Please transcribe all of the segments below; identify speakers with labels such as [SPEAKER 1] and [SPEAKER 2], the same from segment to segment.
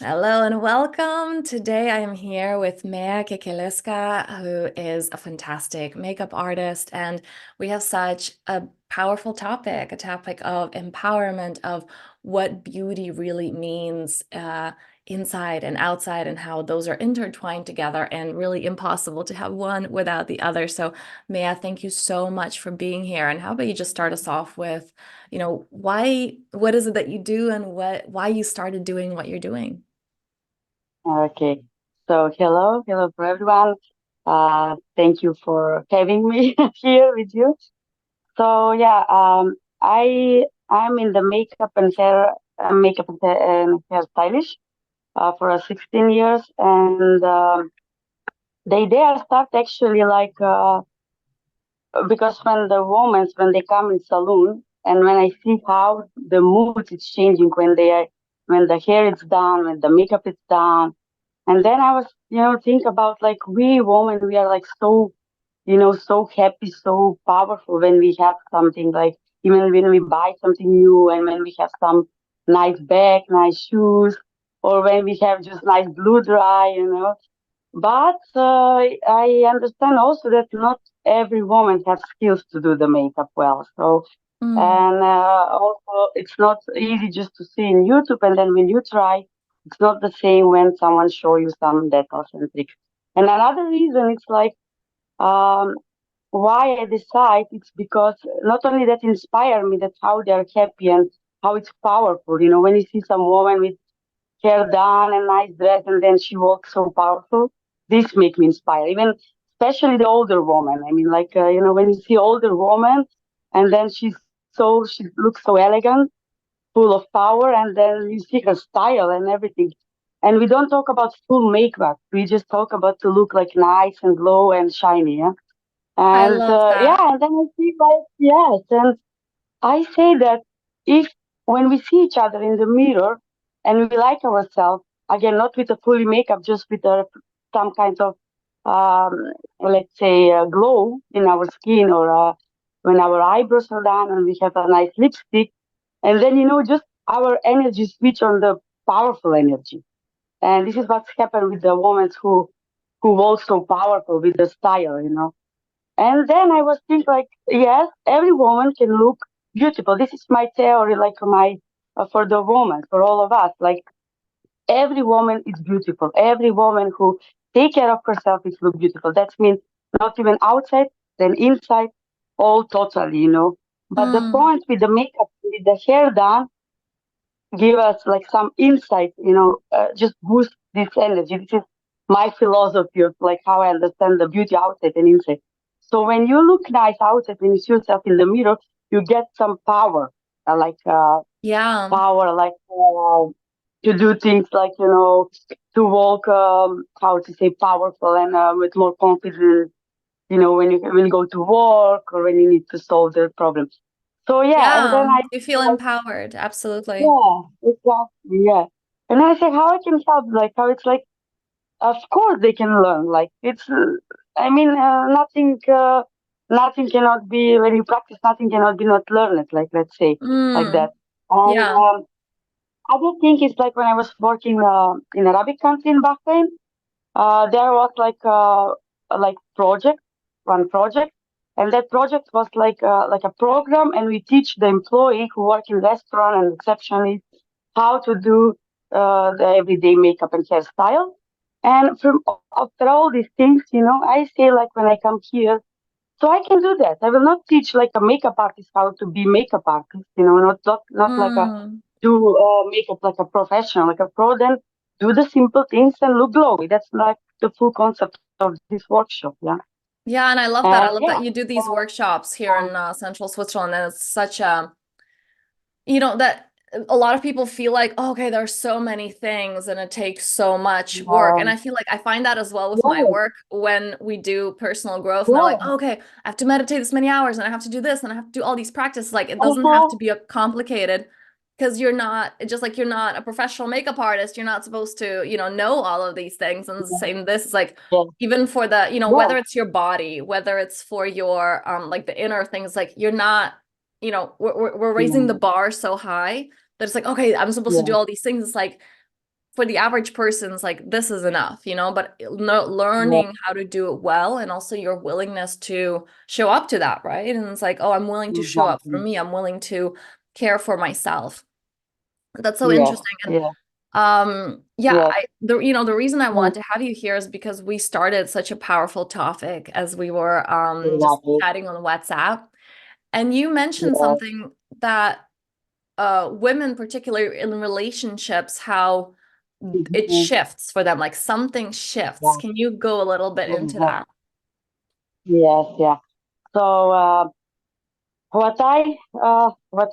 [SPEAKER 1] Hello and welcome. Today I am here with Mea Kekeleska, who is a fantastic makeup artist, and we have such a powerful topic, a topic of empowerment of what beauty really means inside and outside, and how those are intertwined together and really impossible to have one without the other. So, Mea, thank you so much for being here. And how about you just start us off with, what is it that you do and why you started doing what you're doing?
[SPEAKER 2] Okay. So hello for everyone. Thank you for having me here with you. So yeah, I'm in the makeup and hair stylish for 16 years, and they are start actually like because when they come in saloon and when I see how the mood is changing when the hair is done, when the makeup is done. And then I was, think about like we women, we are like so, so happy, so powerful when we have something like even when we buy something new and when we have some nice bag, nice shoes, or when we have just nice blue dry. But I understand also that not every woman has skills to do the makeup well. So,
[SPEAKER 1] Mm.
[SPEAKER 2] and also it's not easy just to see in YouTube and then when you try, it's not the same when someone show you some decals and tricks. And another reason it's like um, why I decide it's because not only that inspire me that how they are happy and how it's powerful. When you see some woman with hair done and nice dress and then she walks so powerful, this make me inspire. Even especially the older woman. I mean, like when you see older woman and then she looks so elegant, full of power, and then you see her style and everything. And we don't talk about full makeup. We just talk about to look like nice and glow and shiny. Yeah.
[SPEAKER 1] I
[SPEAKER 2] And
[SPEAKER 1] love that.
[SPEAKER 2] yeah, and then I see like yes, and I say that if when we see each other in the mirror and we like ourselves, again, not with a fully makeup, just with some kind of, let's say, glow in our skin or when our eyebrows are done and we have a nice lipstick, and then, just our energy switch on the powerful energy. And this is what's happened with the women who walk so powerful with the style. And then I was thinking like, yes, every woman can look beautiful. This is my theory, like my for the woman, for all of us. Like every woman is beautiful. Every woman who take care of herself is look beautiful. That means not even outside, then inside, all totally. But the
[SPEAKER 1] Mm.
[SPEAKER 2] point with the makeup, with the hair done, give us like some insight. Just boost this energy. This is my philosophy of like how I understand the beauty outside and inside. So when you look nice outside, when you see yourself in the mirror, you get some power, like
[SPEAKER 1] Yeah.
[SPEAKER 2] power, like to do things like to walk, how to say, powerful and with more confidence. When you go to work or when you need to solve the problem. So yeah, and then
[SPEAKER 1] Yeah.
[SPEAKER 2] I
[SPEAKER 1] You
[SPEAKER 2] feel
[SPEAKER 1] feel
[SPEAKER 2] like
[SPEAKER 1] empowered. Absolutely.
[SPEAKER 2] yeah, exactly. Yeah. And I say how I can help, like how it's like, of course they can learn. Like it's, I mean, nothing cannot be when you practice. Nothing cannot be not learned. Like let's say like that.
[SPEAKER 1] Mm.
[SPEAKER 2] And
[SPEAKER 1] Yeah.
[SPEAKER 2] other thing is like when I was working in Arabic country in Bahrain, there was like project, one project, and that project was like a program, and we teach the employee who work in restaurant and receptionist how to do the everyday makeup and hairstyle. And from after all these things, I say like when I come here, so I can do that. I will not teach like a makeup artist how to be makeup artist, not like a
[SPEAKER 1] Mm.
[SPEAKER 2] do makeup like a professional, like a pro. Then do the simple things and look glowy. That's like the full concept of this workshop. Yeah,
[SPEAKER 1] Yeah, and I love
[SPEAKER 2] and
[SPEAKER 1] that. I
[SPEAKER 2] yeah,
[SPEAKER 1] love that you do these workshops here in central Switzerland, and it's such a, that a lot of people feel like, oh, okay, there's so many things and it takes so much work. And I feel like I find that as well with my
[SPEAKER 2] yeah,
[SPEAKER 1] work when we do personal growth and they're like,
[SPEAKER 2] yeah,
[SPEAKER 1] oh, okay, I have to meditate this many hours and I have to do this and I have to do all these practices. Like it doesn't have
[SPEAKER 2] uh-huh,
[SPEAKER 1] to be a complicated because you're not just like you're not a professional makeup artist. You're not supposed to, know all of these things. And the same this is like
[SPEAKER 2] yeah,
[SPEAKER 1] even for the,
[SPEAKER 2] yeah,
[SPEAKER 1] whether it's your body, whether it's for your like the inner things, like you're not, we're raising the
[SPEAKER 2] yeah,
[SPEAKER 1] bar so high that it's like, okay, I'm supposed to do
[SPEAKER 2] yeah,
[SPEAKER 1] all these things. It's like for the average person, it's like this is enough, but
[SPEAKER 2] Yeah.
[SPEAKER 1] learning how to do it well, and also your willingness to show up to that, right? And it's like, oh, I'm willing to show up for
[SPEAKER 2] Exactly.
[SPEAKER 1] me. I'm willing to care for myself. That's so
[SPEAKER 2] Yes.
[SPEAKER 1] interesting. And
[SPEAKER 2] Yes.
[SPEAKER 1] yeah,
[SPEAKER 2] Yes.
[SPEAKER 1] the reason I
[SPEAKER 2] Mm,
[SPEAKER 1] wanted to have you here is because we started such a powerful topic as we were just
[SPEAKER 2] exactly.
[SPEAKER 1] chatting on WhatsApp. And you mentioned
[SPEAKER 2] Yes.
[SPEAKER 1] something that women, particularly in relationships, how it
[SPEAKER 2] Mhm.
[SPEAKER 1] shifts for them, like something shifts.
[SPEAKER 2] Yeah.
[SPEAKER 1] Can you go a little bit into
[SPEAKER 2] Exactly.
[SPEAKER 1] that?
[SPEAKER 2] Yes. Yeah. So what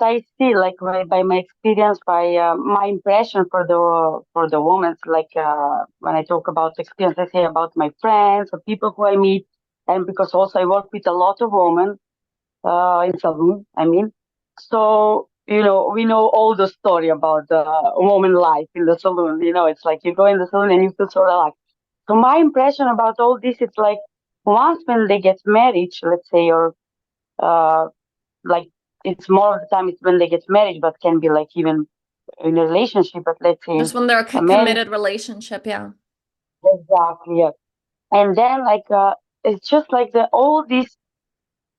[SPEAKER 2] I see, like by my experience, by my impression for the women, like when I talk about experience, I say about my friends or people who I meet, and because also I work with a lot of women in saloon. I mean, so we know all the story about the woman life in the saloon. It's like you go in the saloon and you feel so relaxed. So my impression about all this, it's like once when they get married, let's say, or uh, like it's more of the time it's when they get married, but can be like even in a relationship, but let's say
[SPEAKER 1] Just when they're a
[SPEAKER 2] a marriage,
[SPEAKER 1] committed relationship, yeah.
[SPEAKER 2] exactly, yeah. And then like it's just like the all this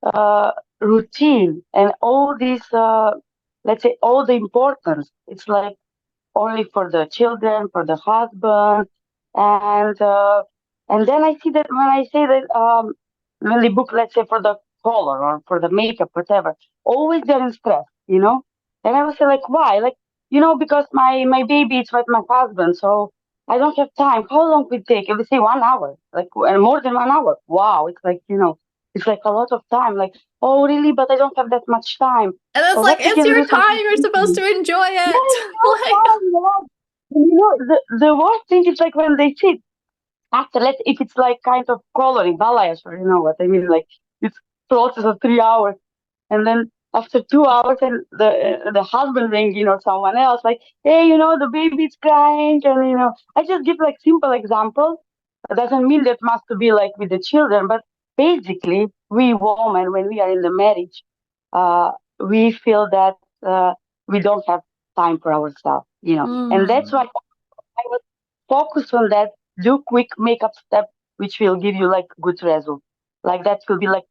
[SPEAKER 2] uh routine and all this let's say all the importance. It's like only for the children, for the husband, and uh, and then I see that when I say that when they book, let's say for the color or for the makeup, whatever, always they're in stress. And I was say like, why? Like, because my baby is with my husband, so I don't have time. How long would it take? If we say 1 hour, like and more than 1 hour, wow, it's like it's like a lot of time. Like, oh really? But I don't have that much time.
[SPEAKER 1] And it's
[SPEAKER 2] Or
[SPEAKER 1] like,
[SPEAKER 2] what we
[SPEAKER 1] it's
[SPEAKER 2] can
[SPEAKER 1] your
[SPEAKER 2] do
[SPEAKER 1] time.
[SPEAKER 2] something
[SPEAKER 1] You're supposed
[SPEAKER 2] quickly.
[SPEAKER 1] to enjoy
[SPEAKER 2] Yeah,
[SPEAKER 1] it.
[SPEAKER 2] no
[SPEAKER 1] Like,
[SPEAKER 2] time, yeah. And the worst thing is like when they sit after, let's if it's like kind of coloring, balayage, or you know what I mean, like it's process of 3 hours, and then after 2 hours, and the husband ringing or someone else, like, hey, the baby's crying, and I just give like simple example. It doesn't mean that must to be like with the children, but basically, we women, when we are in the marriage, uh, we feel that we don't have time for ourselves. And that's why
[SPEAKER 1] mm,
[SPEAKER 2] I would focus on that, do quick makeup step, which will give you like good result. Like that will be like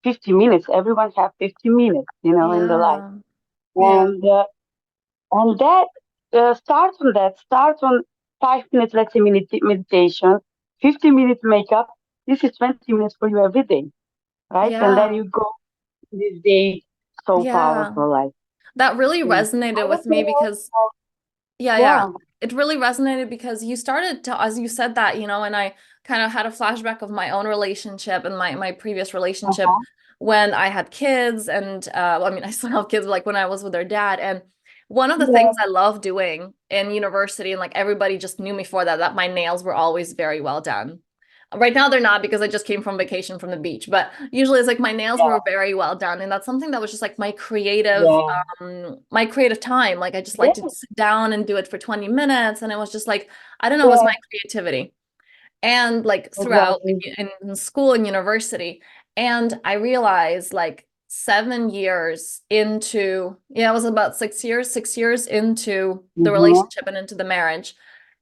[SPEAKER 2] 50 minutes. Everyone have 50 minutes, in the life.
[SPEAKER 1] yeah, yeah,
[SPEAKER 2] And, uh, and that, start on 5 minutes, let's say meditation, 50 minutes makeup. This is 20 minutes for you every day, right? And then
[SPEAKER 1] yeah,
[SPEAKER 2] you go this day so
[SPEAKER 1] yeah.
[SPEAKER 2] powerful, like,
[SPEAKER 1] That really
[SPEAKER 2] yeah. I
[SPEAKER 1] resonated
[SPEAKER 2] would
[SPEAKER 1] with
[SPEAKER 2] say
[SPEAKER 1] me because yeah, yeah.
[SPEAKER 2] yeah.
[SPEAKER 1] It really resonated because you started to, as you said that, and I kind of had a flashback of my own relationship and my previous relationship
[SPEAKER 2] Uh-huh.
[SPEAKER 1] when I had kids and well, I mean, I still have kids like when I was with their dad. And one of the
[SPEAKER 2] Yeah.
[SPEAKER 1] things I loved doing in university and like everybody just knew me for that my nails were always very well done. Right now they're not because I just came from vacation from the beach, but usually it's like my nails were
[SPEAKER 2] Yeah.
[SPEAKER 1] very well done. And that's something that was just like
[SPEAKER 2] Yeah.
[SPEAKER 1] my creative time. Like I just like to
[SPEAKER 2] Yeah.
[SPEAKER 1] sit down and do it for 20 minutes. And it was just like, I don't know, it was
[SPEAKER 2] Yeah.
[SPEAKER 1] my creativity. And like throughout
[SPEAKER 2] Exactly.
[SPEAKER 1] in school and university. And I realized like 7 years into, yeah, it was about 6 years into the
[SPEAKER 2] Mm-hmm.
[SPEAKER 1] relationship and into the marriage.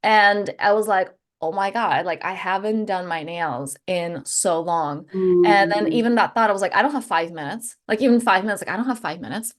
[SPEAKER 1] And I was like, oh my God, like I haven't done my nails in so long. And then
[SPEAKER 2] Mm,
[SPEAKER 1] even that thought, I was like, I don't have 5 minutes. Like even 5 minutes, like I don't have 5 minutes.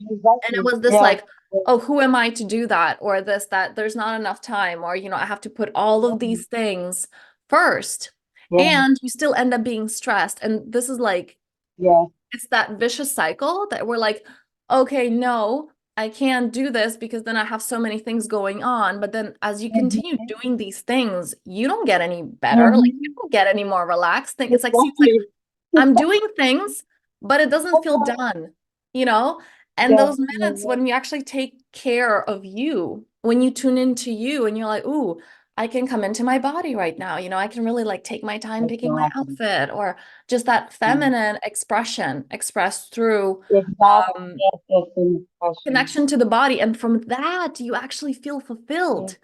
[SPEAKER 1] And it
[SPEAKER 2] exactly.
[SPEAKER 1] was this
[SPEAKER 2] Yeah.
[SPEAKER 1] like, oh, who am I to do that? Or this, that there's not enough time, or, I have to put all of
[SPEAKER 2] Yeah.
[SPEAKER 1] these things first.
[SPEAKER 2] Yeah.
[SPEAKER 1] And you still end up being stressed. And this is like,
[SPEAKER 2] Yeah.
[SPEAKER 1] it's that vicious cycle that we're like, okay, no, I can't do this because then I have so many things going on. But then as you continue
[SPEAKER 2] Mm-hmm.
[SPEAKER 1] doing these things, you don't get any better. Like you
[SPEAKER 2] Mm-hmm.
[SPEAKER 1] don't get any more relaxed. It's like, seems like
[SPEAKER 2] Exactly.
[SPEAKER 1] I'm doing things, but it doesn't feel done, you know? And
[SPEAKER 2] Yeah.
[SPEAKER 1] those
[SPEAKER 2] Yeah.
[SPEAKER 1] minutes
[SPEAKER 2] Yeah.
[SPEAKER 1] when you actually take care of you, when you tune into you and you're like, ooh, I can come into my body right now. I can really like take my time picking my
[SPEAKER 2] Exactly.
[SPEAKER 1] outfit or just that
[SPEAKER 2] Mm.
[SPEAKER 1] feminine expression expressed through
[SPEAKER 2] Exactly.
[SPEAKER 1] um,
[SPEAKER 2] Yes. Yes. In fashion.
[SPEAKER 1] connection to the body. And from that, you actually feel
[SPEAKER 2] Yeah.
[SPEAKER 1] fulfilled.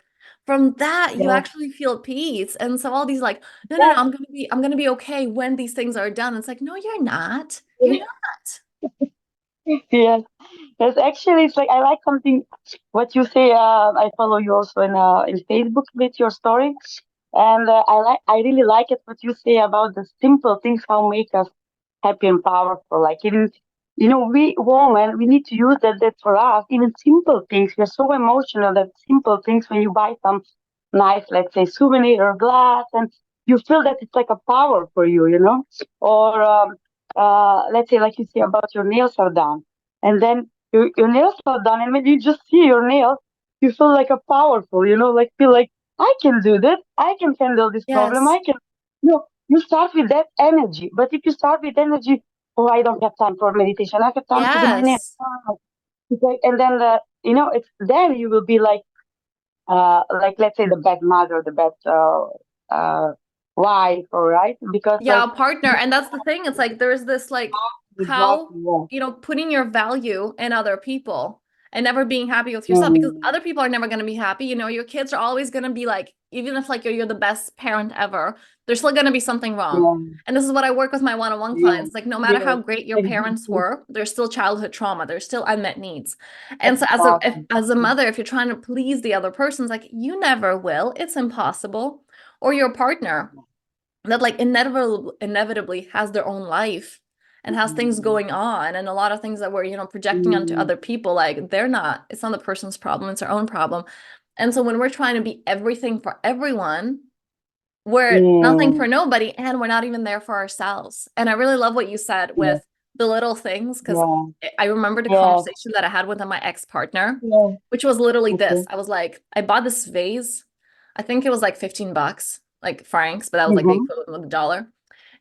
[SPEAKER 1] From that, you
[SPEAKER 2] Yeah.
[SPEAKER 1] actually feel peace. And so all these like, no, no, no,
[SPEAKER 2] Yes.
[SPEAKER 1] I'm gonna be okay when these things are done. It's like, no, you're not. You're
[SPEAKER 2] Yes.
[SPEAKER 1] not.
[SPEAKER 2] Yes. Yes, actually, it's like I like something what you say. I follow you also in Facebook with your story, and I really like it what you say about the simple things how make us happy and powerful. Like even we women we need to use that for us. Even simple things we're so emotional that simple things when you buy some nice, let's say, souvenir or glass, and you feel that it's like a power for you, or let's say like you say about your nails are done, and then your nails are done, and when you just see your nails, you feel like a powerful, like feel like I can do this, I can handle this problem,
[SPEAKER 1] Yes.
[SPEAKER 2] I can, you start with that energy. But if you start with energy, oh, I don't have time for meditation, I have time to do my nails.
[SPEAKER 1] Yes.
[SPEAKER 2] It's like, and then it's then you will be like let's say the bad mother, the bad uh, wife, all right, because
[SPEAKER 1] Yeah,
[SPEAKER 2] like
[SPEAKER 1] a partner. And that's the thing. It's like there's this like how,
[SPEAKER 2] exactly, yeah.
[SPEAKER 1] putting your value in other people and never being happy with yourself because
[SPEAKER 2] Mm,
[SPEAKER 1] other people are never going to be happy. Your kids are always going to be like, even if like you're the best parent ever, there's still going to be something wrong.
[SPEAKER 2] yeah,
[SPEAKER 1] And this is what I work with my one-on-one
[SPEAKER 2] yeah,
[SPEAKER 1] clients. Like no matter
[SPEAKER 2] yeah,
[SPEAKER 1] how great your parents
[SPEAKER 2] exactly,
[SPEAKER 1] were, there's still childhood trauma. There's still unmet needs. And so
[SPEAKER 2] exactly.
[SPEAKER 1] as a mother, if you're trying to please the other person, it's like you never will. It's impossible. Or your partner that like inevitably has their own life and has things
[SPEAKER 2] Mm,
[SPEAKER 1] going on and a lot of things that we're projecting onto
[SPEAKER 2] mm,
[SPEAKER 1] other people, like it's not the person's problem, it's their own problem. And so when we're trying to be everything for everyone, we're nothing
[SPEAKER 2] yeah,
[SPEAKER 1] for nobody and we're not even there for ourselves. And I really love what you said
[SPEAKER 2] yeah,
[SPEAKER 1] with the little things because
[SPEAKER 2] yeah,
[SPEAKER 1] I remembered a
[SPEAKER 2] yeah,
[SPEAKER 1] conversation that I had with my ex-partner,
[SPEAKER 2] yeah,
[SPEAKER 1] which was literally this.
[SPEAKER 2] okay.
[SPEAKER 1] I was like, I bought this vase. I think it was like 15 bucks, like francs, but that was like the
[SPEAKER 2] Mm-hmm,
[SPEAKER 1] equivalent of the dollar.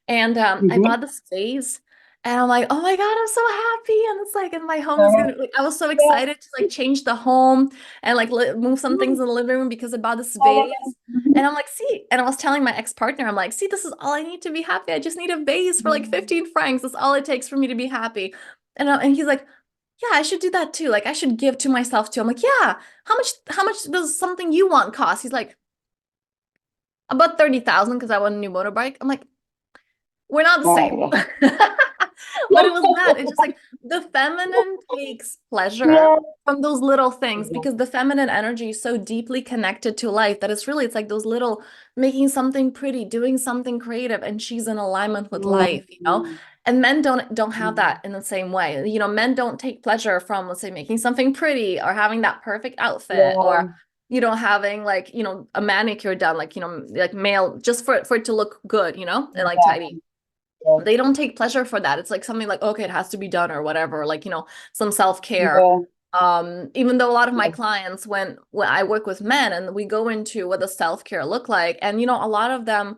[SPEAKER 1] And I
[SPEAKER 2] mm-hmm.
[SPEAKER 1] bought this vase and I'm like, oh my God, I'm so happy. And it's like, and my home is
[SPEAKER 2] Uh,
[SPEAKER 1] gonna, like, I was so
[SPEAKER 2] yeah,
[SPEAKER 1] excited to like change the home and like move some things
[SPEAKER 2] mm,
[SPEAKER 1] in the living room because I bought this
[SPEAKER 2] oh my God.
[SPEAKER 1] vase. And I'm like, see, and I was telling my ex-partner, I'm like, see, this is all I need to be happy. I just need a vase for like
[SPEAKER 2] Mhm.
[SPEAKER 1] 15 francs. That's all it takes for me to be happy. And he's like, yeah, I should do that too. Like I should give to myself too. I'm like, yeah, how much does something you want cost? He's like, about 30,000 because I want a new motorbike. I'm like, we're not the same.
[SPEAKER 2] Yeah,
[SPEAKER 1] But it was that. It's just like the feminine takes pleasure
[SPEAKER 2] yeah,
[SPEAKER 1] from those little things
[SPEAKER 2] yeah,
[SPEAKER 1] because the feminine energy is so deeply connected to life that it's like those little making something pretty, doing something creative, and she's in alignment with life.
[SPEAKER 2] mm,
[SPEAKER 1] And men don't have
[SPEAKER 2] mm,
[SPEAKER 1] that in the same way. Men don't take pleasure from, let's say, making something pretty or having that perfect outfit
[SPEAKER 2] yeah,
[SPEAKER 1] or having like, a manicure done, like, like male, just for it to look good, and like tidy.
[SPEAKER 2] exactly. Yeah,
[SPEAKER 1] They don't take pleasure for that. It's like something like, okay, it has to be done or whatever, like, some self-care.
[SPEAKER 2] yeah,
[SPEAKER 1] Even though a lot of my
[SPEAKER 2] yeah.
[SPEAKER 1] clients, when I work with men and we go into what does self-care look like, and a lot of them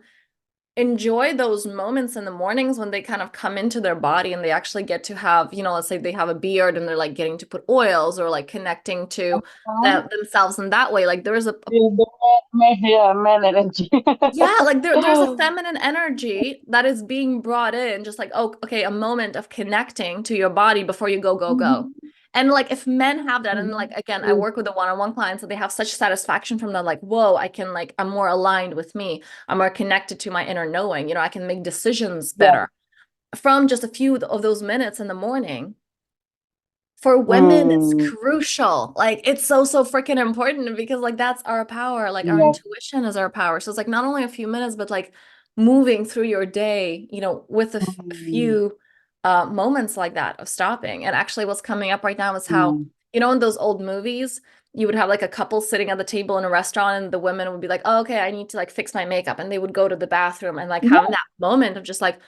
[SPEAKER 1] enjoy those moments in the mornings when they kind of come into their body and they actually get to have, let's say they have a beard and they're like getting to put oils or like connecting to
[SPEAKER 2] Uh-huh.
[SPEAKER 1] themselves in that way. Like there's a
[SPEAKER 2] Yeah, the man energy.
[SPEAKER 1] Yeah, like there's a feminine energy that is being brought in, just like, oh, okay, a moment of connecting to your body before you go, go, go.
[SPEAKER 2] Mhm,
[SPEAKER 1] And like if men have that, and like
[SPEAKER 2] mhm,
[SPEAKER 1] again, I
[SPEAKER 2] mm,
[SPEAKER 1] work with the one-on-one clients, so they have such satisfaction from that, like, whoa, I'm more aligned with me. I'm more connected to my inner knowing. I can make decisions
[SPEAKER 2] yeah.
[SPEAKER 1] better from just a few of those minutes in the morning. For women, it's
[SPEAKER 2] Mm,
[SPEAKER 1] crucial. Like it's so freaking important because like that's our power. Like our
[SPEAKER 2] yeah.
[SPEAKER 1] intuition is our power. So it's like not only a few minutes, but like moving through your day, with a
[SPEAKER 2] Mm,
[SPEAKER 1] few moments like that of stopping. And actually what's coming up right now is how,
[SPEAKER 2] mm.
[SPEAKER 1] in those old movies, you would have like a couple sitting at the table in a restaurant and the women would be like, oh, okay, I need to like fix my makeup. And they would go to the bathroom and like having
[SPEAKER 2] Yeah,
[SPEAKER 1] that moment of just like,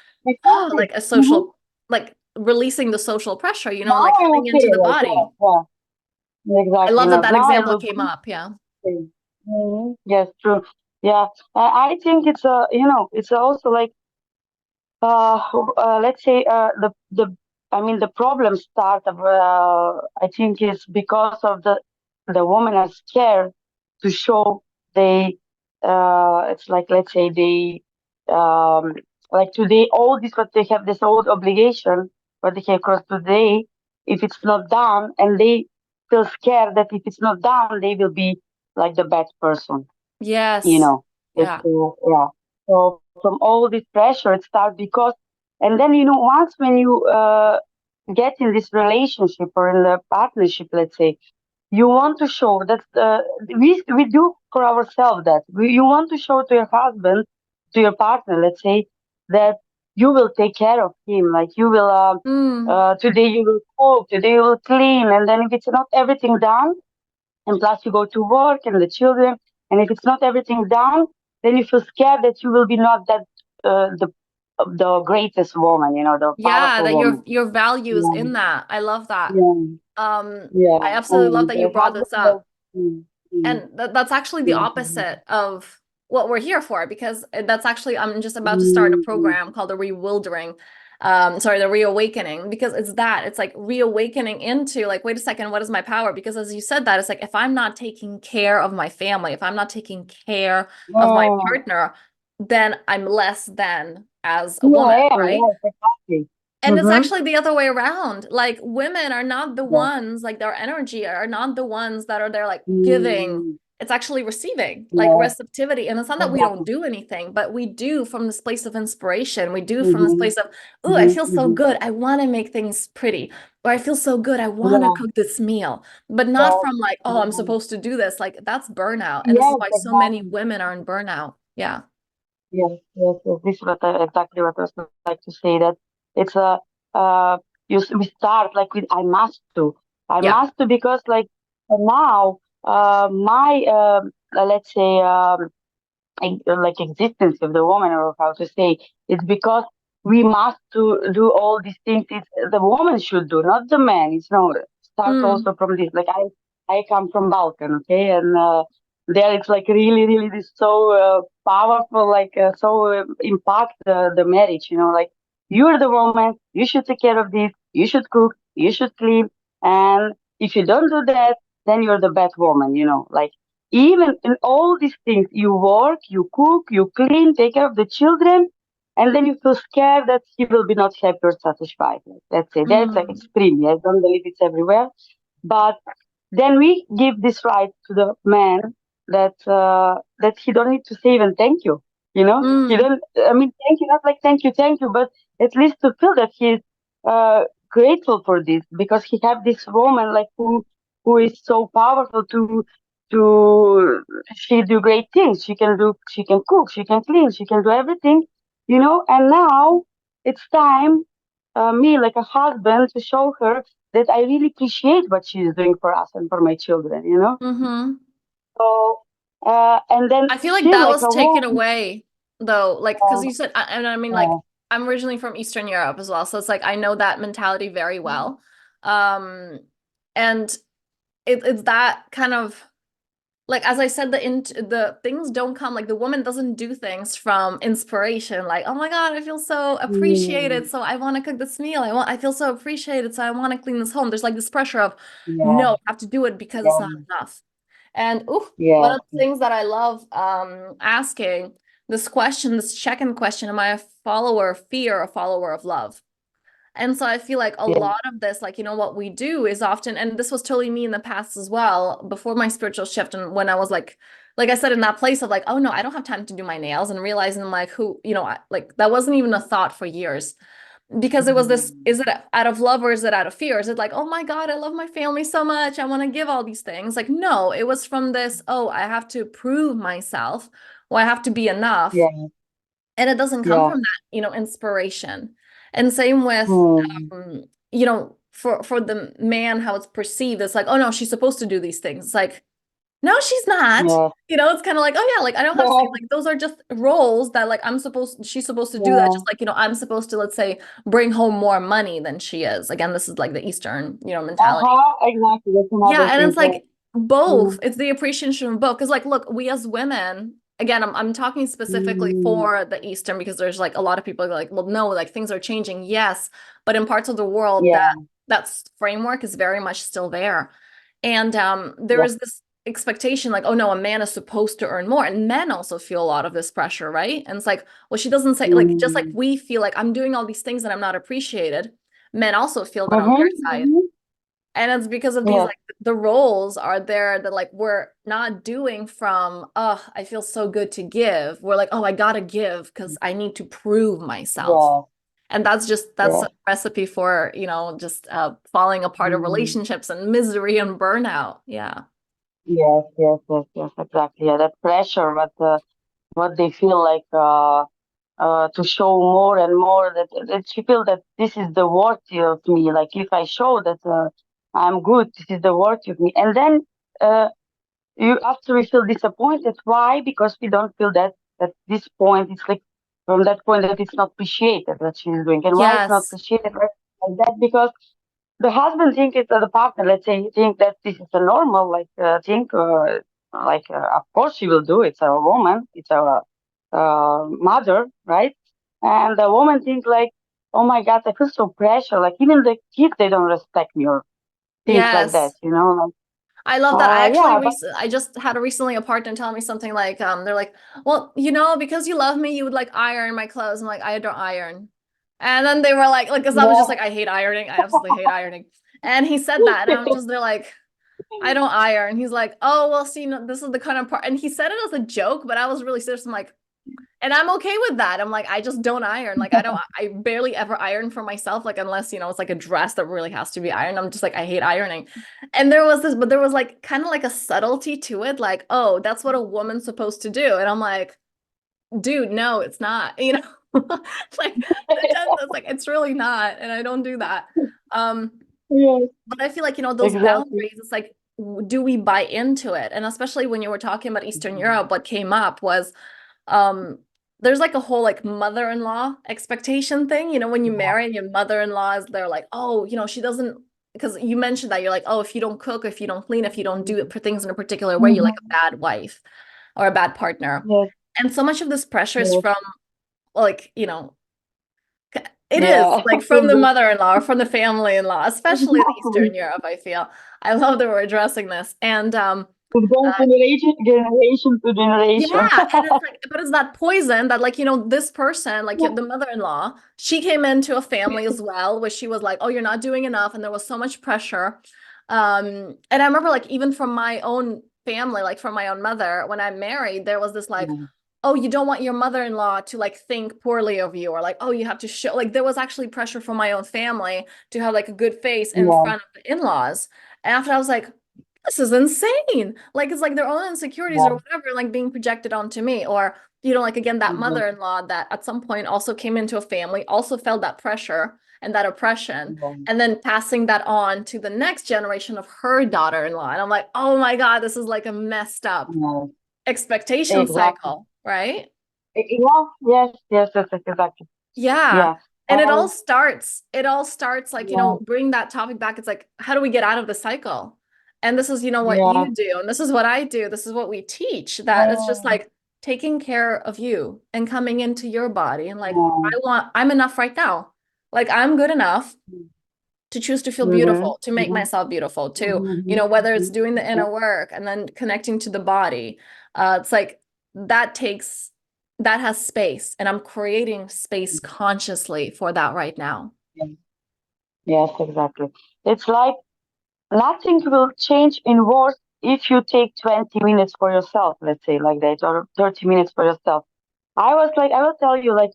[SPEAKER 1] oh,
[SPEAKER 2] exactly.
[SPEAKER 1] like a
[SPEAKER 2] Mm-hmm.
[SPEAKER 1] social, like releasing the social pressure, and
[SPEAKER 2] Now
[SPEAKER 1] like
[SPEAKER 2] I will
[SPEAKER 1] coming
[SPEAKER 2] say
[SPEAKER 1] into the
[SPEAKER 2] like,
[SPEAKER 1] body.
[SPEAKER 2] yeah,
[SPEAKER 1] I
[SPEAKER 2] exactly.
[SPEAKER 1] love that that
[SPEAKER 2] Now I
[SPEAKER 1] example
[SPEAKER 2] will
[SPEAKER 1] came up. Yeah.
[SPEAKER 2] say. Mhm. Yes, true. Yeah, I think it's it's also like let's say the I mean the problem start of I think is because of the women are scared to show they it's like let's say they like today all this what they have this old obligation what they have across today if it's not done and they feel scared that if it's not done they will be like the bad person, you
[SPEAKER 1] Yes.
[SPEAKER 2] know. It's,
[SPEAKER 1] Yeah.
[SPEAKER 2] yeah. So from all this pressure, it starts because, and then once when you get in this relationship or in the partnership, let's say, you want to show that we do for ourselves that you want to show to your husband, to your partner, let's say, that you will take care of him, like you will
[SPEAKER 1] Mm.
[SPEAKER 2] today you will cook, today you will clean, and then if it's not everything done, and plus you go to work and the children, and if it's not everything done, then you feel scared that you will be not that the greatest woman, the
[SPEAKER 1] Yeah,
[SPEAKER 2] powerful
[SPEAKER 1] that
[SPEAKER 2] woman.
[SPEAKER 1] your value is
[SPEAKER 2] Yeah,
[SPEAKER 1] in that. I love that.
[SPEAKER 2] yeah,
[SPEAKER 1] Um,
[SPEAKER 2] yeah.
[SPEAKER 1] I absolutely love
[SPEAKER 2] And
[SPEAKER 1] that you
[SPEAKER 2] the
[SPEAKER 1] brought
[SPEAKER 2] husband
[SPEAKER 1] this up.
[SPEAKER 2] was, mm, mm,
[SPEAKER 1] And that's actually the
[SPEAKER 2] yes,
[SPEAKER 1] opposite of what we're here for, because that's actually, I'm just about to start a
[SPEAKER 2] mm,
[SPEAKER 1] program called the Rewildering, sorry, the Reawakening, because it's like reawakening into like, wait a second, what is my power? Because as you said that, it's like, if I'm not taking care of my family, if I'm not taking care of my
[SPEAKER 2] yeah,
[SPEAKER 1] partner, then I'm less than as a
[SPEAKER 2] yeah,
[SPEAKER 1] woman,
[SPEAKER 2] I am.
[SPEAKER 1] right?
[SPEAKER 2] Yes, exactly.
[SPEAKER 1] And it's
[SPEAKER 2] Mm-hmm.
[SPEAKER 1] actually the other way around. Like women are not the
[SPEAKER 2] Yeah.
[SPEAKER 1] ones, like their energy are not the ones that are there like giving.
[SPEAKER 2] Mm,
[SPEAKER 1] It's actually receiving, like
[SPEAKER 2] yeah,
[SPEAKER 1] receptivity. And it's not that we don't
[SPEAKER 2] exactly.
[SPEAKER 1] do anything, but we do from this place of inspiration. We do from this
[SPEAKER 2] Mm-hmm.
[SPEAKER 1] place of, oh, I
[SPEAKER 2] Mm-hmm.
[SPEAKER 1] feel so
[SPEAKER 2] Mm-hmm.
[SPEAKER 1] good. I want to make things pretty. Or I feel so good. I want to
[SPEAKER 2] Yeah,
[SPEAKER 1] cook this meal. But not
[SPEAKER 2] yeah,
[SPEAKER 1] from like, oh, I'm
[SPEAKER 2] yeah.
[SPEAKER 1] supposed to do this. Like that's burnout. And this is
[SPEAKER 2] Yes,
[SPEAKER 1] why so many
[SPEAKER 2] exactly.
[SPEAKER 1] women are in burnout. Yeah.
[SPEAKER 2] Yes, yes, yes. This is exactly what I was like to say, that it's a we start like with I
[SPEAKER 1] Yeah.
[SPEAKER 2] must to because like now my let's say like existence of the woman, or how to say, it's because we must to do all these things. It's the woman should do, not the man. It's no starts
[SPEAKER 1] Mm.
[SPEAKER 2] also from this. Like I come from Balkan, okay, and there it's like really, really this so powerful, like so impact the marriage. Like you're the woman. You should take care of this. You should cook. You should clean. And if you don't do that, then you're the bad woman. Like even in all these things, you work, you cook, you clean, take care of the children, and then you feel scared that he will be not happy or satisfied. Let's say that's like
[SPEAKER 1] Mm.
[SPEAKER 2] extreme. I don't believe it's everywhere, but then we give this right to the man that he don't need to say even thank you. He
[SPEAKER 1] Mm.
[SPEAKER 2] don't. I mean, thank you, not like thank you, but at least to feel that he's grateful for this because he have this woman like who is so powerful to she do great things. She can cook, she can clean, she can do everything. And now it's time me like a husband to show her that I really appreciate what she's doing for us and for my children.
[SPEAKER 1] Mm-hmm.
[SPEAKER 2] So, and then
[SPEAKER 1] I feel like
[SPEAKER 2] still
[SPEAKER 1] that
[SPEAKER 2] like
[SPEAKER 1] was
[SPEAKER 2] a
[SPEAKER 1] taken
[SPEAKER 2] woman.
[SPEAKER 1] away though, like because
[SPEAKER 2] Uh,
[SPEAKER 1] you said, and I mean, like
[SPEAKER 2] uh,
[SPEAKER 1] I'm originally from Eastern Europe as well, so it's like I know that mentality very well. Um, and it's that kind of like as I said, the things don't come like the woman doesn't do things from inspiration, like oh my God, I feel so appreciated,
[SPEAKER 2] mm,
[SPEAKER 1] so I want to cook this meal. I feel so appreciated, so I want to clean this home. There's like this pressure of
[SPEAKER 2] yeah,
[SPEAKER 1] no, I have to do it because it's not
[SPEAKER 2] yeah,
[SPEAKER 1] enough. And ooh, one
[SPEAKER 2] yeah,
[SPEAKER 1] of the things that I love asking this question, this check-in question, am I a follower of fear or a follower of love? And so I feel like a
[SPEAKER 2] yeah.
[SPEAKER 1] lot of this, like, what we do is often, and this was totally me in the past as well, before my spiritual shift, and when I was like I said, in that place of like, oh no, I don't have time to do my nails, and realizing like who, like that wasn't even a thought for years because it was this,
[SPEAKER 2] Mm,
[SPEAKER 1] is it out of love or is it out of fear? Is it like, oh my God, I love my family so much, I want to give all these things? Like, no, it was from this, oh, I have to prove myself, or I have to be enough.
[SPEAKER 2] yeah,
[SPEAKER 1] And it doesn't come
[SPEAKER 2] yeah.
[SPEAKER 1] from that, inspiration. And same with,
[SPEAKER 2] Mm,
[SPEAKER 1] for the man, how it's perceived, it's like, oh no, she's supposed to do these things. It's like, no, she's not.
[SPEAKER 2] yeah,
[SPEAKER 1] It's kind of like, oh yeah, like I don't have to say like those are just roles that like she's supposed to do that.
[SPEAKER 2] yeah.
[SPEAKER 1] Just like, I'm supposed to, let's say, bring home more money than she is. Again, this is like the Eastern, mentality.
[SPEAKER 2] Uh-huh, exactly. That's
[SPEAKER 1] Yeah,
[SPEAKER 2] another
[SPEAKER 1] and
[SPEAKER 2] thing.
[SPEAKER 1] it's
[SPEAKER 2] Yeah.
[SPEAKER 1] like both.
[SPEAKER 2] Mm,
[SPEAKER 1] It's the appreciation of both. Because like, look, we as women, again, I'm talking specifically
[SPEAKER 2] mm,
[SPEAKER 1] for the Eastern because there's like a lot of people like, well, no, like things are changing, yes, but in parts of the world
[SPEAKER 2] yeah,
[SPEAKER 1] that framework is very much still there. And there
[SPEAKER 2] yeah.
[SPEAKER 1] is this expectation like, oh no, a man is supposed to earn more. And men also feel a lot of this pressure, right? And it's like, well, she doesn't say like just like
[SPEAKER 2] Mm,
[SPEAKER 1] we feel like I'm doing all these things and I'm not appreciated. Men also feel that on their
[SPEAKER 2] mm-hmm,
[SPEAKER 1] side.
[SPEAKER 2] mm-hmm.
[SPEAKER 1] And it's because of these
[SPEAKER 2] Yes,
[SPEAKER 1] like the roles are there that like we're not doing from, oh, I feel so good to give. We're like, oh, I gotta give because I need to prove myself.
[SPEAKER 2] yeah,
[SPEAKER 1] And that's
[SPEAKER 2] Yeah.
[SPEAKER 1] a recipe for, just falling apart of
[SPEAKER 2] Mhm.
[SPEAKER 1] relationships and misery and burnout. Yeah.
[SPEAKER 2] Yes, yes, yes, yes, exactly. Yeah, that pressure, what they feel like to show more and more that she feel that this is the worthy of me. Like if I show that I'm good, this is the worthy of me. And then uh, you after we feel disappointed. Why? Because we don't feel that at this point it's like from that point that it's not appreciated what she's doing. And why it's not
[SPEAKER 1] Yes.
[SPEAKER 2] appreciated like that? Because the husband think it's the partner, let's say, think that this is a normal like thing, like of course she will do. It's a woman, it's a mother, right? And the woman thinks like, oh my God, I feel so pressure. Like even the kids, they don't respect me or things like that,
[SPEAKER 1] Yes.
[SPEAKER 2] you know? Like,
[SPEAKER 1] I love that.
[SPEAKER 2] yeah, but
[SPEAKER 1] I just had recently a partner tell me something like, they're like, well, because you love me, you would like iron my clothes. I'm like, I don't iron. And then they were like, because I was just
[SPEAKER 2] yeah.
[SPEAKER 1] like, I hate ironing. I absolutely hate ironing. And he said that, and I was just they're like, I don't iron. He's like, oh, well, see, no, this is the kind of part. And he said it as a joke, but I was really serious. I'm like, and I'm okay with that. I'm like, I just don't iron. Like, I barely ever iron for myself, like, unless, it's like a dress that really has to be ironed. I'm just like, I hate ironing. And but there was like kind of like a subtlety to it, like, oh, that's what a woman's supposed to do. And I'm like, dude, no, it's not, like it's like, it's really not. And I don't do that. Um,
[SPEAKER 2] Yes,
[SPEAKER 1] but I feel like, those
[SPEAKER 2] exactly.
[SPEAKER 1] boundaries, it's like, do we buy into it? And especially when you were talking about Eastern Europe, what came up was um there's like a whole like mother-in-law expectation thing, when you
[SPEAKER 2] Yeah.
[SPEAKER 1] marry and your mother-in-law is they're like, oh, she doesn't, because you mentioned that you're like, oh, if you don't cook, if you don't clean, if you don't do it for things in a particular way, you're like a
[SPEAKER 2] Mhm.
[SPEAKER 1] bad wife or a bad partner.
[SPEAKER 2] Yes,
[SPEAKER 1] And so much of this pressure is
[SPEAKER 2] yes,
[SPEAKER 1] from like, it is
[SPEAKER 2] yeah.
[SPEAKER 1] like from
[SPEAKER 2] From
[SPEAKER 1] the
[SPEAKER 2] the
[SPEAKER 1] mother-in-law or from the family-in-law, especially in
[SPEAKER 2] exactly.
[SPEAKER 1] Eastern Europe, I feel. I love that we're addressing this. And
[SPEAKER 2] It's going generation to generation.
[SPEAKER 1] yeah, and it's like, but it's that poison that, like, this person, like the mother-in-law, she came into a family as well, where she was like, oh, you're not doing enough, and there was so much pressure. And I remember, like, even from my own family, like from my own mother, when I married, there was this like,
[SPEAKER 2] Yeah,
[SPEAKER 1] oh, you don't want your mother-in-law to like think poorly of you, or like, oh, you have to show, like, there was actually pressure from my own family to have like a good face in
[SPEAKER 2] yeah,
[SPEAKER 1] front of the in-laws. And after I was like, this is insane. Like it's like their own insecurities or
[SPEAKER 2] yeah,
[SPEAKER 1] whatever, like being projected onto me. Or, like again, that
[SPEAKER 2] exactly.
[SPEAKER 1] mother-in-law that at some point also came into a family, also felt that pressure and that oppression,
[SPEAKER 2] Yeah,
[SPEAKER 1] and then passing that on to the next generation of her daughter-in-law. And I'm like, oh my God, this is like a messed up
[SPEAKER 2] yeah,
[SPEAKER 1] expectation
[SPEAKER 2] exactly.
[SPEAKER 1] cycle, right?
[SPEAKER 2] Yeah, yes, yes, yes, yes, exactly.
[SPEAKER 1] Yeah.
[SPEAKER 2] Yes.
[SPEAKER 1] And
[SPEAKER 2] And
[SPEAKER 1] it all starts like,
[SPEAKER 2] yeah,
[SPEAKER 1] bring that topic back. It's like, how do we get out of the cycle? And this is, what
[SPEAKER 2] yeah,
[SPEAKER 1] you do. And this is what I do. This is what we teach, that it's just
[SPEAKER 2] yeah,
[SPEAKER 1] like taking care of you and coming into your body. And like,
[SPEAKER 2] yeah.
[SPEAKER 1] I'm enough right now. Like, I'm good enough to choose to feel
[SPEAKER 2] Mm-hmm.
[SPEAKER 1] beautiful, to make
[SPEAKER 2] Mm-hmm.
[SPEAKER 1] myself beautiful, to,
[SPEAKER 2] Mm-hmm.
[SPEAKER 1] whether it's
[SPEAKER 2] Mm-hmm.
[SPEAKER 1] doing the
[SPEAKER 2] Yeah,
[SPEAKER 1] inner work and then connecting to the body. It's like that takes, that has space, and I'm creating space consciously for that right now.
[SPEAKER 2] yeah. Yes, exactly. It's like nothing will change in worse if you take 20 minutes for yourself, let's say like that, or 30 minutes for yourself. I was like, I will tell you, like,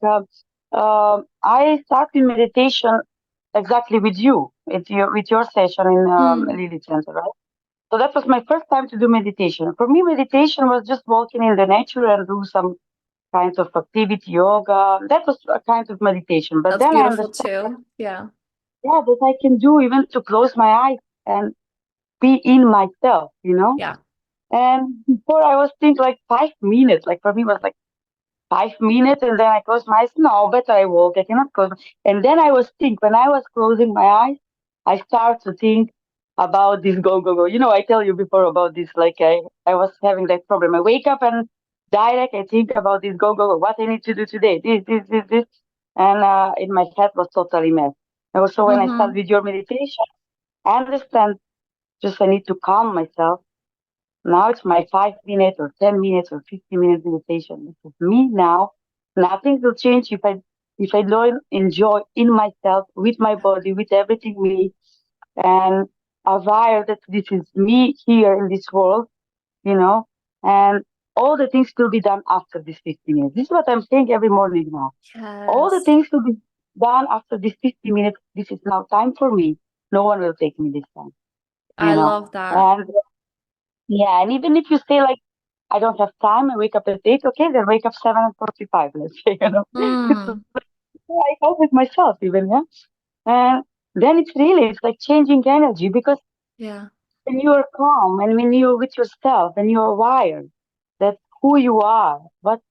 [SPEAKER 2] I started meditation exactly with you, with your session in
[SPEAKER 1] Mm,
[SPEAKER 2] Lily Center, right? So that was my first time to do meditation. For me, meditation was just walking in the nature and do some kind of activity, yoga. That was a kind of meditation. But
[SPEAKER 1] that's
[SPEAKER 2] then I
[SPEAKER 1] beautiful
[SPEAKER 2] understand,
[SPEAKER 1] too. Yeah.
[SPEAKER 2] yeah, that I can do even to close my eyes and be in myself, you know?
[SPEAKER 1] Yeah.
[SPEAKER 2] And before I was thinking like 5 minutes, like for me was like 5 minutes, and then I closed my eyes. No, better I walk. I cannot close. And then I was think when I was closing my eyes, I start to think about this go go go. You know, I tell you before about this. Like I was having that problem. I wake up and direct I think about this go go go. What I need to do today. This, and in my head was totally mess. And also when I start
[SPEAKER 1] Mm-hmm.
[SPEAKER 2] with your meditation, I understand. Just I need to calm myself. Now it's my 5 minute or 10 minutes or 50 minute meditation. This is me now. Nothing will change if I don't enjoy in myself, with my body, with everything me, and aware that this is me here in this world, you know, and all the things will be done after this 15 minutes. This is what I'm saying every morning now. All the
[SPEAKER 1] Yes.
[SPEAKER 2] things will be. done after this 50 minutes. This is now time for me. No one will take me this time,
[SPEAKER 1] I
[SPEAKER 2] you know.
[SPEAKER 1] love that.
[SPEAKER 2] And yeah, and even if you say like, I don't have time, I wake up at 8, okay, then wake up 7:45, let's say, you know. It's
[SPEAKER 1] Mm,
[SPEAKER 2] I help with myself even, yeah. And then it's like changing energy because
[SPEAKER 1] yeah.
[SPEAKER 2] when you are calm and when you're with yourself and you're wired, that's who you are, what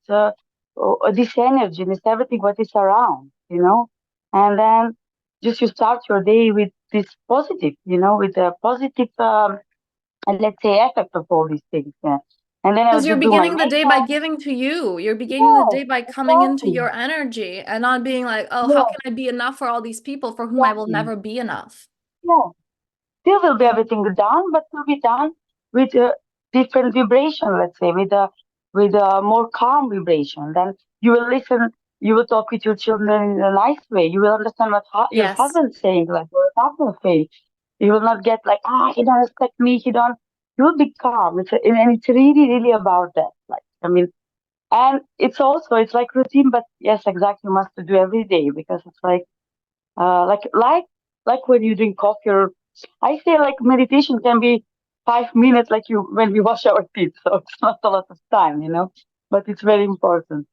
[SPEAKER 2] this energy and this everything what is around, you know. And then just you start your day with this positive, you know, with a positive and let's say effect of all these things. Yeah. And then I
[SPEAKER 1] Because
[SPEAKER 2] would
[SPEAKER 1] you're
[SPEAKER 2] just do my
[SPEAKER 1] beginning the day by
[SPEAKER 2] makeup.
[SPEAKER 1] giving to you. You're beginning the
[SPEAKER 2] Yes,
[SPEAKER 1] day by coming into
[SPEAKER 2] exactly.
[SPEAKER 1] your energy and not being like, oh, how can
[SPEAKER 2] Yes,
[SPEAKER 1] I be enough for all these people for whom I will
[SPEAKER 2] exactly.
[SPEAKER 1] never be enough?
[SPEAKER 2] Yeah. Still will be
[SPEAKER 1] Yeah.
[SPEAKER 2] everything done, but will be done with a different vibration, let's say, with a more calm vibration. Then you will listen, you will talk with your children in a nice way. You will understand what your
[SPEAKER 1] Yes.
[SPEAKER 2] husband's saying, like your partner saying. You will not get like, he don't respect me, he don't. You will be calm. And it's really, really about that. Like, I mean, and it's like routine, but yes, exactly, you must do every day because it's like uh, like like like when you drink coffee or I say like meditation can be 5 minutes like you when we wash our teeth. So it's not a lot of time, you know, but it's very important.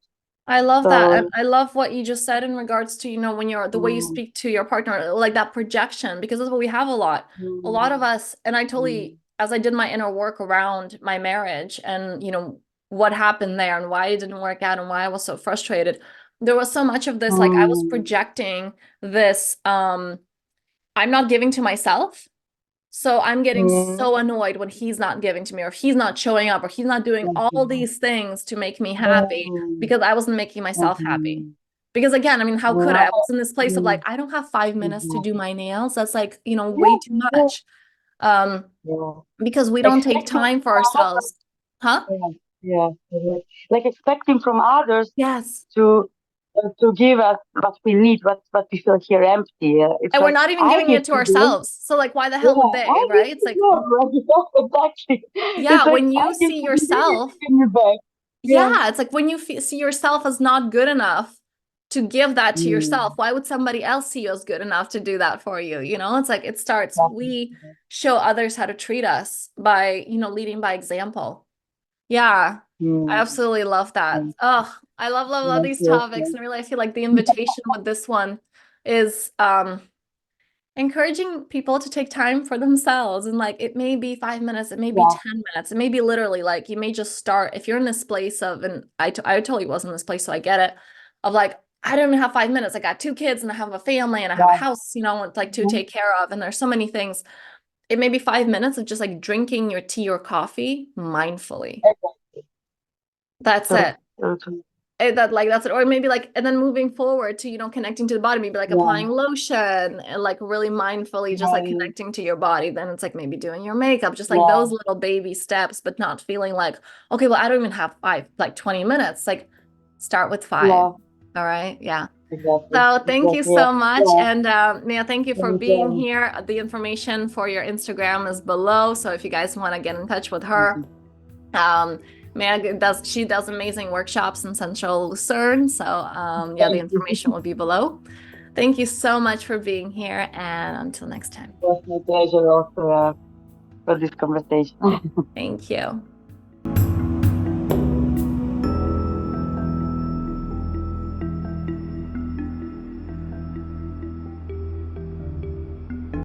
[SPEAKER 1] I love that. And
[SPEAKER 2] So
[SPEAKER 1] I love what you just said in regards to, when you're the way you
[SPEAKER 2] mm,
[SPEAKER 1] speak to your partner, like that projection, because that's what we have a lot. A lot of
[SPEAKER 2] mm,
[SPEAKER 1] us, and I totally,
[SPEAKER 2] mm,
[SPEAKER 1] as I did my inner work around my marriage and, what happened there and why it didn't work out and why I was so frustrated, there was so much of this, like I was
[SPEAKER 2] mm,
[SPEAKER 1] projecting this, I'm not giving to myself. So I'm getting
[SPEAKER 2] mm,
[SPEAKER 1] so annoyed when he's not giving to me, or if he's not showing up, or he's not doing all
[SPEAKER 2] mm,
[SPEAKER 1] these things to make me happy
[SPEAKER 2] mm,
[SPEAKER 1] because I wasn't making myself happy.
[SPEAKER 2] mm,
[SPEAKER 1] Because again, I mean, how could I? I was in this place of like,
[SPEAKER 2] mm,
[SPEAKER 1] I don't have 5 minutes to do
[SPEAKER 2] exactly.
[SPEAKER 1] my nails. That's like, way
[SPEAKER 2] Yeah,
[SPEAKER 1] too
[SPEAKER 2] yeah,
[SPEAKER 1] much. Um,
[SPEAKER 2] yeah.
[SPEAKER 1] because we don't take
[SPEAKER 2] Expecting
[SPEAKER 1] time for
[SPEAKER 2] from others,
[SPEAKER 1] ourselves. Huh?
[SPEAKER 2] yeah, yeah, correct. Like expecting from others
[SPEAKER 1] Yes.
[SPEAKER 2] to give us what we need, what we feel here empty. It's
[SPEAKER 1] And we're
[SPEAKER 2] like
[SPEAKER 1] not even
[SPEAKER 2] I
[SPEAKER 1] giving
[SPEAKER 2] give
[SPEAKER 1] it to
[SPEAKER 2] to you,
[SPEAKER 1] ourselves. So like, why the hell would
[SPEAKER 2] yeah,
[SPEAKER 1] they,
[SPEAKER 2] I give
[SPEAKER 1] right? It's
[SPEAKER 2] to
[SPEAKER 1] like,
[SPEAKER 2] you. Like, exactly.
[SPEAKER 1] yeah,
[SPEAKER 2] It's like
[SPEAKER 1] when
[SPEAKER 2] I
[SPEAKER 1] you
[SPEAKER 2] give
[SPEAKER 1] see
[SPEAKER 2] to you, then you
[SPEAKER 1] yourself,
[SPEAKER 2] give me back. Yeah.
[SPEAKER 1] yeah, it's like when you see yourself as not good enough to give that to yourself,
[SPEAKER 2] Mm,
[SPEAKER 1] why would somebody else see you as good enough to do that for you? It's like it starts,
[SPEAKER 2] exactly.
[SPEAKER 1] we show others how to treat us by, leading by example. Yeah, I
[SPEAKER 2] Mm,
[SPEAKER 1] absolutely love that.
[SPEAKER 2] mm,
[SPEAKER 1] Oh, I love, love, love
[SPEAKER 2] yes,
[SPEAKER 1] these
[SPEAKER 2] yes,
[SPEAKER 1] topics.
[SPEAKER 2] yes.
[SPEAKER 1] And really, I feel like the invitation with this one is encouraging people to take time for themselves. And like, it may be 5 minutes, it may be
[SPEAKER 2] Yeah,
[SPEAKER 1] 10 minutes, it may be literally like, you may just start, if you're in this place of, and I totally was in this place, so I get it, of like, I don't even have 5 minutes. I got two kids and I have a family and I have a
[SPEAKER 2] yeah.
[SPEAKER 1] house, it's like to
[SPEAKER 2] Mhm.
[SPEAKER 1] take care of. And there's so many things. It may be 5 minutes of just like drinking your tea or coffee mindfully.
[SPEAKER 2] Exactly.
[SPEAKER 1] That's
[SPEAKER 2] True,
[SPEAKER 1] it.
[SPEAKER 2] true, true.
[SPEAKER 1] That's it. Or maybe like, and then moving forward to, connecting to the body, maybe like
[SPEAKER 2] Yeah,
[SPEAKER 1] applying lotion and like really mindfully just like
[SPEAKER 2] yeah,
[SPEAKER 1] connecting to your body. Then it's like maybe doing your makeup, just like those
[SPEAKER 2] yeah,
[SPEAKER 1] little baby steps, but not feeling like, okay, well, I don't even have like 20 minutes. Like start with 5.
[SPEAKER 2] yeah.
[SPEAKER 1] All right. Yeah.
[SPEAKER 2] Exactly,
[SPEAKER 1] So thank you
[SPEAKER 2] exactly. Yeah,
[SPEAKER 1] so much.
[SPEAKER 2] yeah.
[SPEAKER 1] And Mia, thank you for being
[SPEAKER 2] Anytime.
[SPEAKER 1] here. The information for your Instagram is below. So if you guys want to get in touch with
[SPEAKER 2] Thank
[SPEAKER 1] her,
[SPEAKER 2] you.
[SPEAKER 1] um, she does amazing workshops in Central Lucerne. So yeah, the
[SPEAKER 2] Thank you.
[SPEAKER 1] information will be below. Thank you so much for being here, and until next time.
[SPEAKER 2] It was my pleasure also for this conversation.
[SPEAKER 1] Thank you.